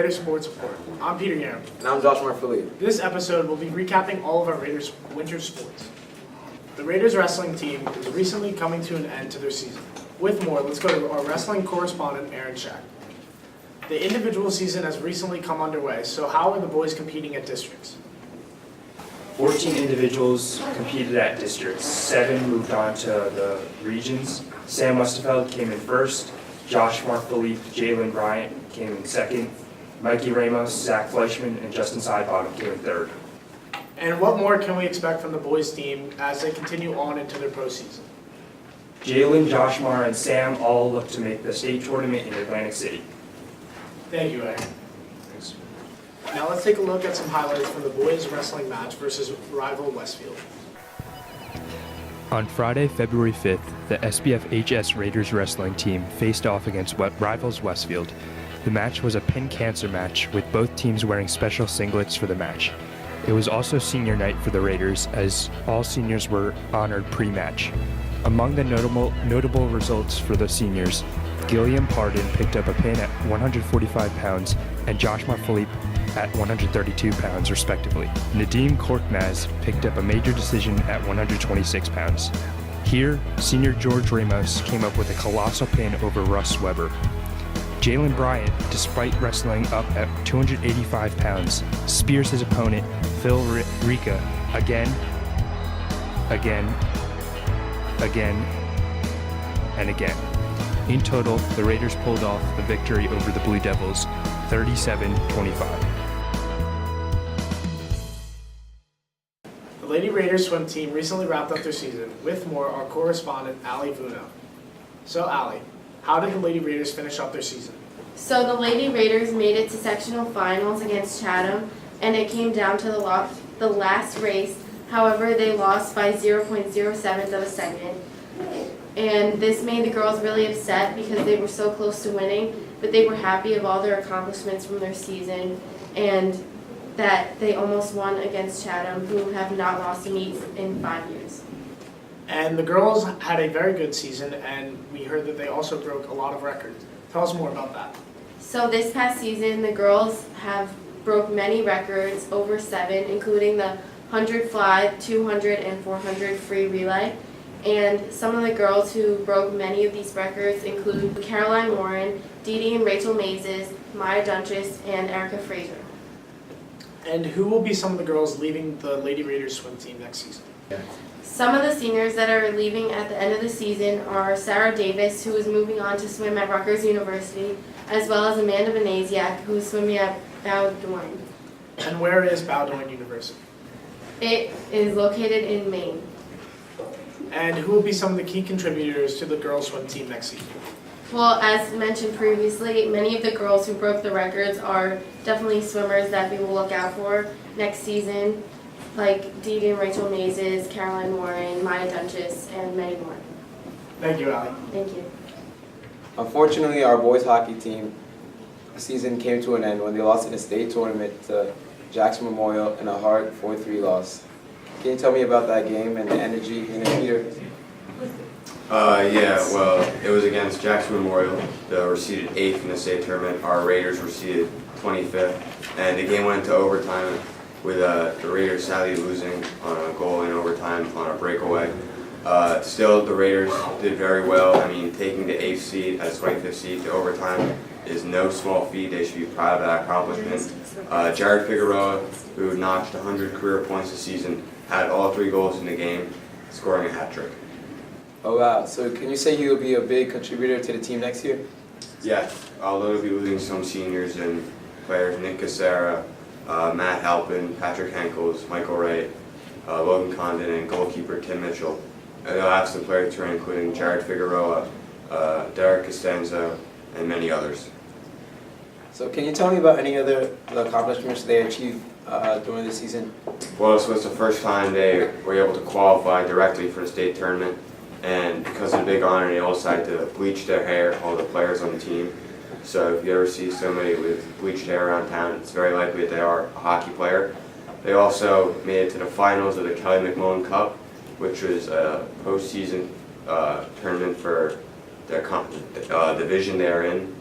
Raiders Sports Report. I'm Peter Yaram. And I'm Josh Marfili. This episode will be recapping all of our Raiders winter sports. The Raiders wrestling team is recently coming to an end to their season. With more, let's go to our wrestling correspondent, Aaron Shack. The individual season has recently come underway, so how are the boys competing at districts? 14 individuals competed at districts. 7 moved on to the regions. Sam Mustafeld came in first. Josh Marfili, Jalen Bryant came in second. Mikey Ramos, Zach Fleischman, and Justin Sidebottom came in third. And what more can we expect from the boys team as they continue on into their postseason? Jalen, Joshmar, and Sam all look to make the state tournament in Atlantic City. Thank you, Aaron. Thanks. Now let's take a look at some highlights from the boys wrestling match versus rival Westfield. On Friday, February 5th, the SBF-HS Raiders wrestling team faced off against rivals Westfield. The match was a pin cancer match, with both teams wearing special singlets for the match. It was also senior night for the Raiders, as all seniors were honored pre-match. Among the notable results for the seniors, Gilliam Pardon picked up a pin at 145 pounds and Josh Marfili at 132 pounds, respectively. Nadim Korkmaz picked up a major decision at 126 pounds. Here, senior George Ramos came up with a colossal pin over Russ Weber. Jalen Bryant, despite wrestling up at 285 pounds, spears his opponent, Phil Rica, again, and again. In total, the Raiders pulled off the victory over the Blue Devils, 37-25. The Lady Raiders swim team recently wrapped up their season. With more, our correspondent, Ali Vuno. So, Ali, how did the Lady Raiders finish up their season? So the Lady Raiders made it to sectional finals against Chatham, and it came down to the last race. However, they lost by 0.07 of a second. And this made the girls really upset because they were so close to winning, but they were happy of all their accomplishments from their season and that they almost won against Chatham, who have not lost a meet in 5 years. And the girls had a very good season, and we heard that they also broke a lot of records. Tell us more about that. So this past season, the girls have broke many records, over 7, including the 100 fly, 200, and 400 free relay. And some of the girls who broke many of these records include Caroline Warren, Dee Dee and Rachel Mazes, Maya Dunches, and Erica Fraser. And who will be some of the girls leaving the Lady Raiders swim team next season? Some of the seniors that are leaving at the end of the season are Sarah Davis, who is moving on to swim at Rutgers University, as well as Amanda Benasiak, who is swimming at Bowdoin. And where is Bowdoin University? It is located in Maine. And who will be some of the key contributors to the girls swim team next season? Well, as mentioned previously, many of the girls who broke the records are definitely swimmers that we will look out for next season, like Dee Dee and Rachel Mazes, Caroline Warren, Maya Dunches, and many more. Thank you, Ali. Thank you. Unfortunately, our boys hockey team season came to an end when they lost in the state tournament to Jackson Memorial in a hard 4-3 loss. Can you tell me about that game and the energy in it, Peter? Yeah, well, it was against Jackson Memorial. They were seeded 8th in the state tournament. Our Raiders were seeded 25th. And the game went into overtime with the Raiders sadly losing on a goal in overtime on a breakaway. Still, the Raiders did very well. I mean, taking the 8th seed as 25th seed to overtime is no small feat. They should be proud of that accomplishment. Jared Figueroa, who notched 100 career points this season, had all 3 goals in the game, scoring a hat trick. Oh wow, so can you say he will be a big contributor to the team next year? Yeah, although we'll be losing some seniors and players, Nick Casera, Matt Halpin, Patrick Henkels, Michael Wright, Logan Condon, and goalkeeper Tim Mitchell. And they'll have some players turn, including Jared Figueroa, Derek Costanzo, and many others. So can you tell me about any other accomplishments they achieved during the season? Well, this was the first time they were able to qualify directly for the state tournament, and because of the big honor, they all decided to bleach their hair, all the players on the team. So if you ever see somebody with bleached hair around town, it's very likely that they are a hockey player. They also made it to the finals of the Kelly McMullen Cup, which was a postseason tournament for the division they're in.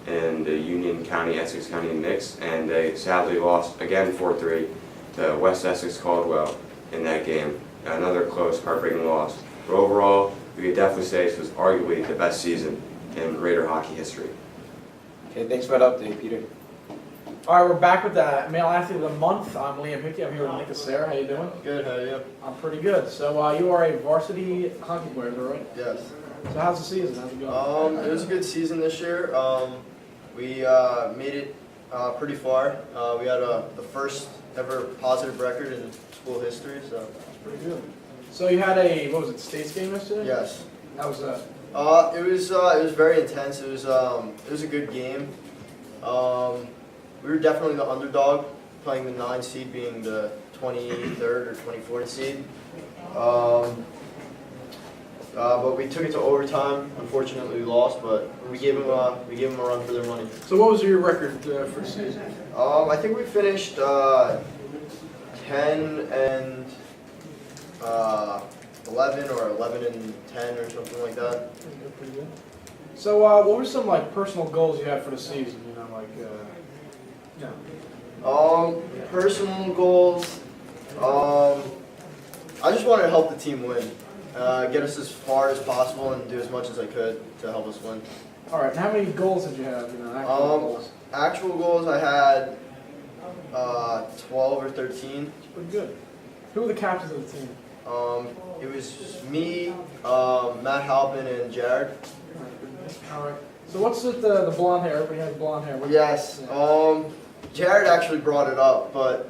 in the Union County, Essex County mix, and they sadly lost again 4-3 to West Essex Caldwell in that game. Another close, heartbreaking loss. But overall, we could definitely say this was arguably the best season in Raider hockey history. Okay, thanks for that update, Peter. All right, we're back with the Male Athlete of the Month. I'm Liam Hickey. I'm here with Nick Sarah. How you doing? Good, how are you? I'm pretty good. So you are a varsity hockey player, is that right? Yes. So how's the season? How's it going? It was a good season this year. We made it pretty far. We had the first ever positive record in school history, so That's pretty good. So you had a, what was it, states game yesterday? yes. How was that? It was very intense. It was a good game. We were definitely the underdog, playing the 9 seed being the 23rd or 24th seed. But we took it to overtime. Unfortunately, we lost, but we gave them a run for their money. So what was your record for the season? I think we finished 10 and 11 or 11 and 10 or something like that. Pretty good. So what were some like personal goals you had for the season? You know, like Personal goals. I just wanted to help the team win, get us as far as possible, and do as much as I could to help us win. All right. And how many goals did you have? You know, actual goals. Actual goals, I had 12 or 13. Pretty good. Who were the captains of the team? It was me, Matt Halpin, and Jared. All right. So what's with the blonde hair? Everybody has blonde hair. Yes. Jared actually brought it up, but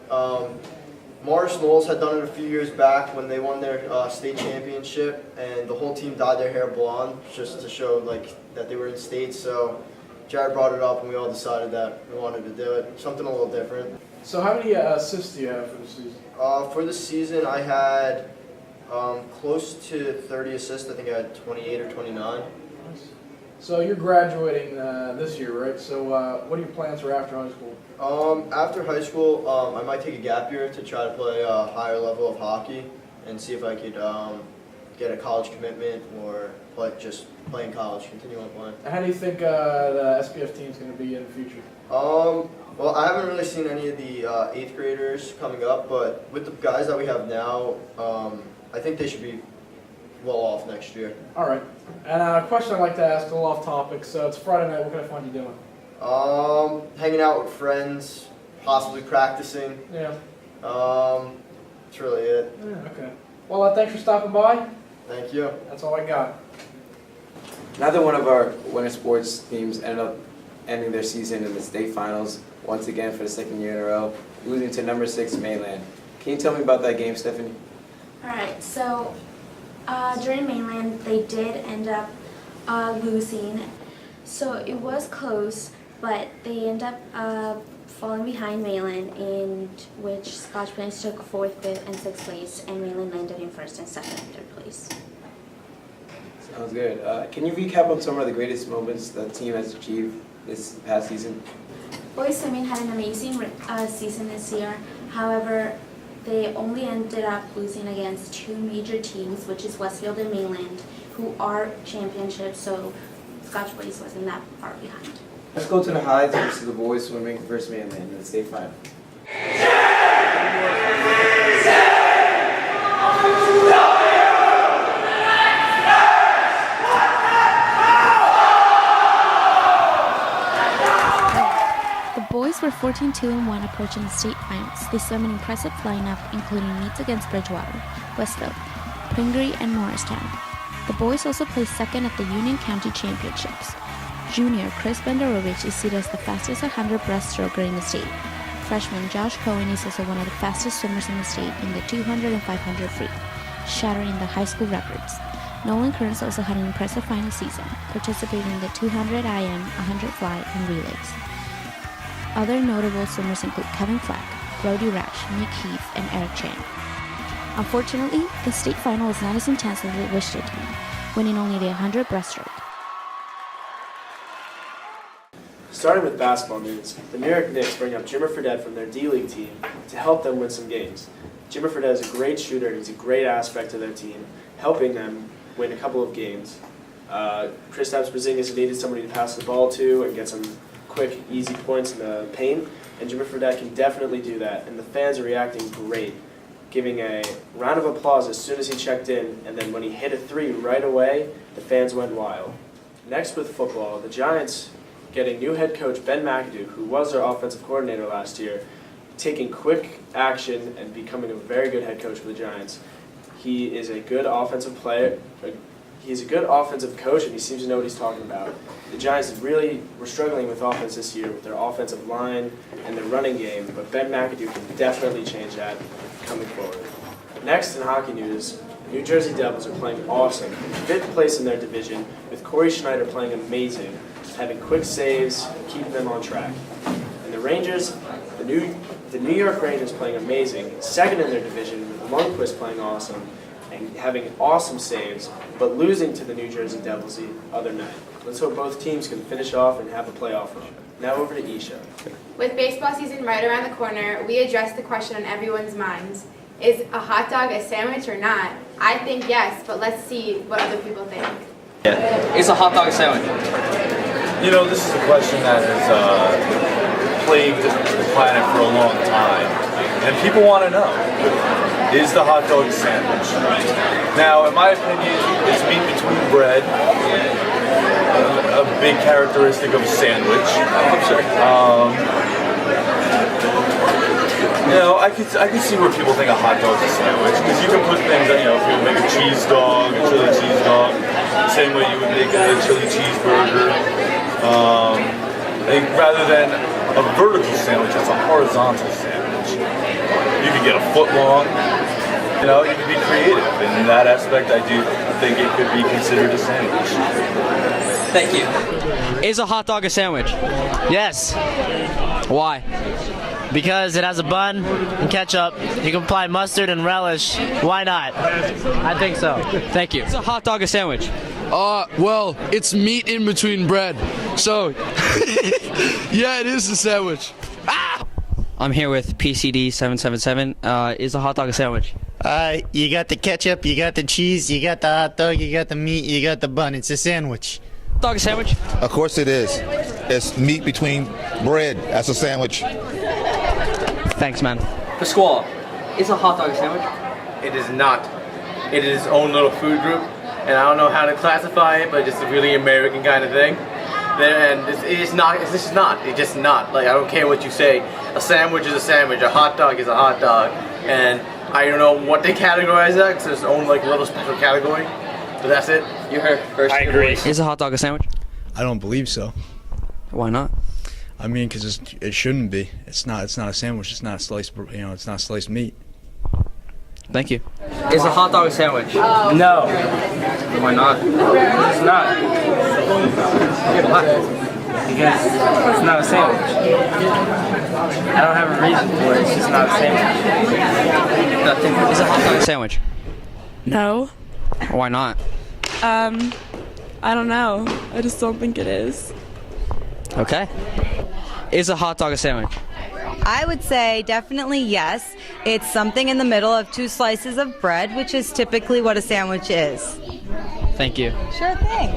Morris Knowles had done it a few years back when they won their state championship, and the whole team dyed their hair blonde just to show like that they were in states. So Jared brought it up, and we all decided that we wanted to do it, something a little different. So how many assists do you have for the season? For the season, I had close to 30 assists. I think I had 28 or 29. Nice. So you're graduating this year, right? So what are your plans for after high school? After high school, I might take a gap year to try to play a higher level of hockey and see if I could get a college commitment or just play in college, continue on playing. How do you think the SPF team is going to be in the future? Well, I haven't really seen any of the 8th graders coming up, but with the guys that we have now, I think they should be well off next year. All right. And a question I'd like to ask, a little off topic. So it's Friday night. What can I find you doing? Hanging out with friends, possibly practicing. Yeah. That's really it. Yeah, okay. Well, thanks for stopping by. Thank you. That's all I got. Another one of our winter sports teams ended up ending their season in the state finals once again for the second year in a row, losing to number 6 Mainland. Can you tell me about that game, Stephanie? Alright, so during Mainland, they did end up losing. So it was close, but they end up falling behind Mainland, in which Scotch Plains took 4th, 5th, and 6th place, and Mainland landed in 1st and 2nd and 3rd place. Sounds good. Can you recap on some of the greatest moments the team has achieved this past season? Boys swimming had an amazing season this year. However, they only ended up losing against 2 major teams, which is Westfield and Mainland, who are championships, so Scotch Plains wasn't that far behind. Let's go to the highs versus the boys swimming versus Mainland in the state final. The boys were 14-2-1 approaching the state finals. They swam an impressive lineup, including meets against Bridgewater, Westfield, Pringery, and Morristown. The boys also placed second at the Union County Championships. Junior Chris Benderovich is seated as the fastest 100 breaststroker in the state. Freshman Josh Cohen is also one of the fastest swimmers in the state in the 200 and 500 free, shattering the high school records. Nolan Kearns also had an impressive final season, participating in the 200 IM, 100 fly, and relays. Other notable swimmers include Kevin Flack, Brody Rash, Nick Heath, and Eric Chan. Unfortunately, the state final was not as intense as they wished it to be, winning only the 100 breaststroke. Starting with basketball news, the New York Knicks bring up Jimmer Fredette from their D-League team to help them win some games. Jimmer Fredette is a great shooter and he's a great aspect to their team, helping them win a couple of games. Kristaps Porzingis needed somebody to pass the ball to and get some quick, easy points in the paint, and Jimmer Fredette can definitely do that, and the fans are reacting great, giving a round of applause as soon as he checked in, and then when he hit a three right away, the fans went wild. Next with football, the Giants getting new head coach Ben McAdoo, who was their offensive coordinator last year, taking quick action and becoming a very good head coach for the Giants. He is a good offensive player. He's a good offensive coach, and he seems to know what he's talking about. The Giants really were struggling with offense this year with their offensive line and their running game, but Ben McAdoo can definitely change that coming forward. Next in hockey news, the New Jersey Devils are playing awesome, fifth place in their division, with Corey Schneider playing amazing, having quick saves, keeping them on track. And the Rangers, the New York Rangers playing amazing, second in their division, with Lundqvist playing awesome, and having awesome saves, but losing to the New Jersey Devils the other night. Let's hope both teams can finish off and have a playoff run. Now over to Isha. With baseball season right around the corner, we address the question on everyone's minds. Is a hot dog a sandwich or not? I think yes, but let's see what other people think. Yeah. Is a hot dog a sandwich? You know, this is a question that has plagued the planet for a long time, and people want to know, is the hot dog a sandwich? Now, in my opinion, it's meat between bread, a big characteristic of a sandwich. You know, I could see where people think a hot dog's a sandwich, because you can put things that, you know, if you make a cheese dog, a chili cheese dog, the same way you would make a chili cheeseburger. I think rather than a vertical sandwich, it's a horizontal sandwich. You could get a foot long. You know, you could be creative. In that aspect, I do think it could be considered a sandwich. Thank you. Is a hot dog a sandwich? Yes. Why? Because it has a bun and ketchup. You can apply mustard and relish. Why not? I think so. Thank you. Is a hot dog a sandwich? Well, it's meat in between bread. So, yeah, it is a sandwich. Ah! I'm here with PCD 777. Is a hot dog a sandwich? You got the ketchup, you got the cheese, you got the hot dog, you got the meat, you got the bun. It's a sandwich. Hot dog a sandwich? Of course it is. It's meat between bread. That's a sandwich. Thanks, man. Pasquale, is a hot dog a sandwich? It is not. It is its own little food group, and I don't know how to classify it, but it's a really American kind of thing. And it's not. It's just not. It's just not. Like, I don't care what you say. A sandwich is a sandwich. A hot dog is a hot dog. And I don't know what they categorize that, because it's its own like little special category. But that's it. You heard first. I agree. Is a hot dog a sandwich? I don't believe so. Why not? I mean, because it shouldn't be. It's not. It's not a sandwich. It's not sliced. You know, it's not sliced meat. Thank you. Is a hot dog a sandwich? No. Why not? It's not. Because it's not a sandwich. I don't have a reason for it. It's just not a sandwich. Nothing. Is a hot dog a sandwich? No. Why not? I don't know. I just don't think it is. Okay. Is a hot dog a sandwich? I would say definitely yes. It's something in the middle of two slices of bread, which is typically what a sandwich is. Thank you. Sure thing.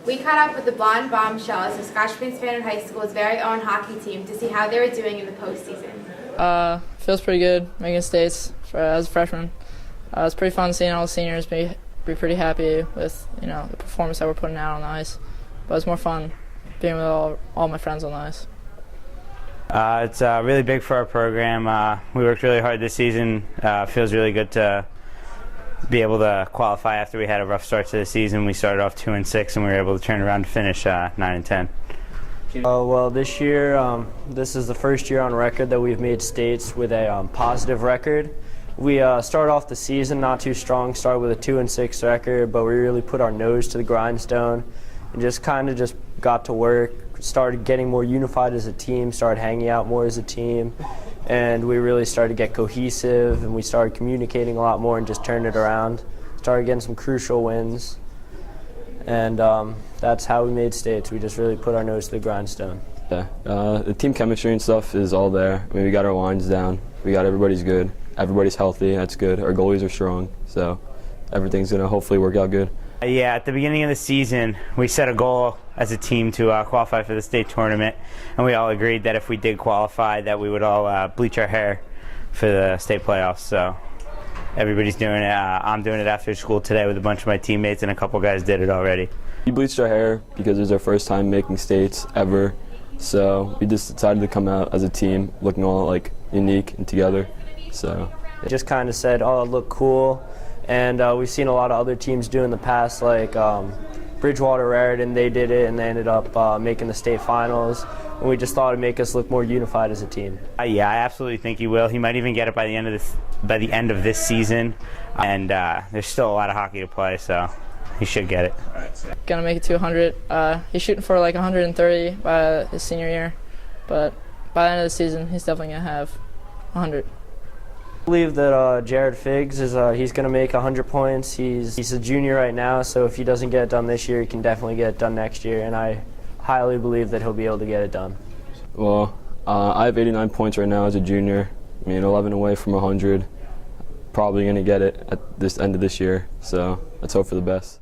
We caught up with the Blonde Bombshells of Scotch Plains Fannin High School's very own hockey team to see how they were doing in the postseason. Feels pretty good making states as a freshman. It's pretty fun seeing all the seniors be pretty happy with the performance that we're putting out on the ice. But it's more fun being with all my friends on the ice. It's really big for our program. We worked really hard this season. Feels really good to be able to qualify after we had a rough start to the season. We started off 2-6 and we were able to turn around and finish 9-10. Well, this year, this is the first year on record that we've made states with a positive record. We started off the season not too strong, started with a 2-6 record, but we really put our nose to the grindstone and just got to work, started getting more unified as a team, started hanging out more as a team, and we really started to get cohesive, and we started communicating a lot more and just turned it around. Started getting some crucial wins, and that's how we made states. We just really put our nose to the grindstone. Yeah, the team chemistry and stuff is all there. I mean, we got our lines down. We got everybody's good. everybody's healthy. That's good. Our goalies are strong, so everything's gonna hopefully work out good. Yeah, at the beginning of the season, we set a goal as a team to qualify for the state tournament, and we all agreed that if we did qualify, that we would all bleach our hair for the state playoffs. So everybody's doing it. I'm doing it after school today with a bunch of my teammates, and a couple guys did it already. We bleached our hair because it was our first time making states ever, so we just decided to come out as a team, looking all like unique and together. So it just kind of said, "Oh, it looked cool." And we've seen a lot of other teams do in the past, like Bridgewater Raritan, they did it and they ended up making the state finals. And we just thought it'd make us look more unified as a team. Yeah, I absolutely think he will. He might even get it by the end of this season. And there's still a lot of hockey to play, so he should get it. Gonna make it to 100. He's shooting for like 130 by his senior year, but by the end of the season, he's definitely gonna have 100. I believe that Jared Figs is he's going to make 100 points. He's a junior right now, so if he doesn't get it done this year, he can definitely get it done next year, and I highly believe that he'll be able to get it done. Well, I have 89 points right now as a junior. I mean, 11 away from 100. Probably going to get it at this end of this year, so let's hope for the best.